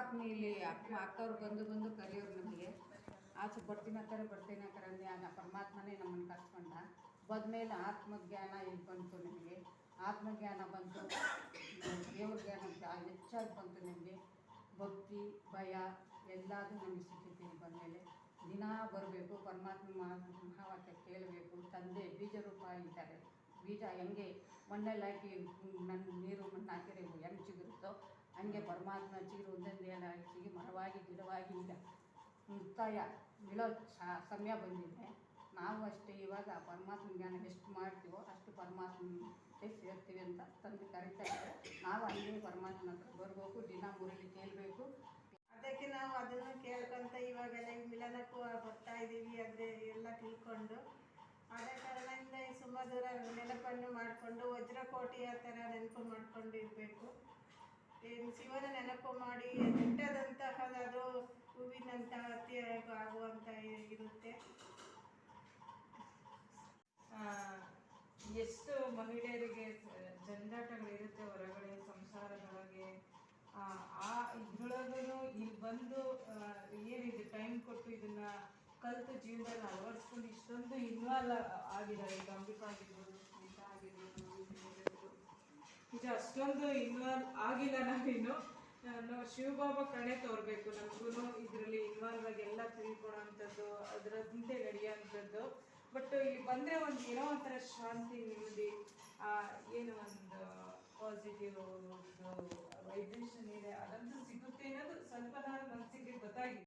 ಪರಮಾತ್ಮ ಇಲ್ಲಿ ಅಕ್ಕವ್ರು ಬಂದು ಬಂದು ಕರೆಯೋರು ನಮಗೆ ಆಚೆ ಬರ್ತೀನಿ ಅಂದೆ ಆಗ ಪರಮಾತ್ಮನೇ ನಮ್ಮನ್ನು ಕರ್ಸ್ಕೊಂಡ ಬಂದಮೇಲೆ ಆತ್ಮಜ್ಞಾನ ಇಲ್ಲಿ ಬಂತು ನನಗೆ. ಆತ್ಮಜ್ಞಾನ ಬಂತು, ದೇವ್ರ ಜ್ಞಾನ ಹೆಚ್ಚಾಗಿ ಬಂತು ನನಗೆ. ಭಕ್ತಿ ಭಯ ಎಲ್ಲದೂ ನಮಗೆ ಸಿಕ್ಕಿತ್ತು ಬಂದಮೇಲೆ. ದಿನ ಬರಬೇಕು, ಪರಮಾತ್ಮ ಮಹಾವಾಕ್ಯ ಕೇಳಬೇಕು. ತಂದೆ ಬೀಜ ರೂಪ ಇದ್ದಾರೆ. ಬೀಜ ಹೆಂಗೆ ಮಣ್ಣಲ್ಲಿ ಹಾಕಿ ನನ್ನ ನೀರು ಮಣ್ಣು ಹಾಕಿದ್ರೆ ಹೆಂಗೆ ಚಿಗುರುತ್ತೋ ಹಂಗೆ ಪರಮಾತ್ಮ ಚಿಗುರು ಒಂದೊಂದೇ ಚಿಗಿ ಮರವಾಗಿ ಗಿಡವಾಗಿ ಈಗ ಮುಕ್ತಾಯ ಬೀಳೋ ಸಮಯ ಬಂದಿದೆ. ನಾವು ಅಷ್ಟೇ ಇವಾಗ ಪರಮಾತ್ಮ ಜ್ಞಾನ ಎಷ್ಟು ಮಾಡ್ತೀವೋ ಅಷ್ಟು ಪರಮಾತ್ಮ ಸೇರ್ತೀವಿ ಅಂತ ತಂದೆ ಕರಿತಾ ಇದ್ದಾರೆ. ನಾವು ಹಂಗೆ ಪರಮಾತ್ಮನ ಹತ್ರ ಬರಬೇಕು, ದಿನ ಮುರಳಿ ಕೇಳಬೇಕು. ಅದಕ್ಕೆ ನಾವು ಅದನ್ನು ಕೇಳ್ಕೊಂತ ಇವಾಗೆಲ್ಲ ಮಿಲನಕ್ಕೂ ಬರ್ತಾ ಇದ್ದೀವಿ. ಅದೇ ಎಲ್ಲ ತಿಳ್ಕೊಂಡು ಅದೇ ಕಾರಣದಿಂದ ಈ ಸುಮಧುರ ನೆನಪನ್ನು ಮಾಡಿಕೊಂಡು ವಜ್ರಕೋಟೆಯ ಥರ ನೆನಪು ಮಾಡಿಕೊಂಡು ಇರಬೇಕು. ಶಿವನ ನೆನಪು ಮಾಡಿ ಕೆಟ್ಟದಂತಹದ್ದು ಹೂವಿನಂತಹ ಅತಿ ಆಗುವಂಥ ಇರುತ್ತೆ. ಎಷ್ಟು ಮಹಿಳೆಯರಿಗೆ ಜಂಜಾಟಗಳಿರುತ್ತೆ ಹೊರಗಡೆ ಸಂಸಾರದೊಳಗೆ. ಇದ್ರೊಳಗೂ ಇಲ್ಲಿ ಬಂದು ಏನಿದೆ ಟೈಮ್ ಕೊಟ್ಟು ಇದನ್ನ ಕಲಿತು ಜೀವನದಲ್ಲಿ ಅಳವಡಿಸ್ಕೊಂಡು ಇಷ್ಟೊಂದು ಇನ್ವಾಲ್ವ್ ಆಗಿದ್ದಾರೆ. ಗಂಭೀರ ಆಗಿರ್ಬೋದು, ಸ್ಮಿತಾ ಆಗಿರ್ಬೋದು, ನಿಜ ಅಷ್ಟೊಂದು ಇನ್ವಾಲ್ವ್ ಆಗಿಲ್ಲ. ನಾವು ಶಿವಬಾಬಾ ಕಣೆ ತೋರ್ಬೇಕು. ನಮಗೂ ಇದರಲ್ಲಿ ಇನ್ವಾಲ್ವ್ ಆಗಿ ಎಲ್ಲ ತಿಳ್ಕೊಳೋಂಥದ್ದು, ಅದರ ಹಿಂದೆ ನಡೆಯೋಂಥದ್ದು. ಬಟ್ ಇಲ್ಲಿ ಬಂದರೆ ಒಂದು ಏನೋ ಒಂಥರ ಶಾಂತಿ, ನೆಮ್ಮದಿ, ಏನು ಒಂದು ಪಾಸಿಟಿವ್ ವೈಬ್ರೇಷನ್ ಇದೆ ಅದಂತೂ ಸಿಗುತ್ತೆ ಅನ್ನೋದು ಸ್ವಲ್ಪ ನಾನು ಮನಸ್ಸಿಗೆ ಗೊತ್ತಾಗಿದೆ.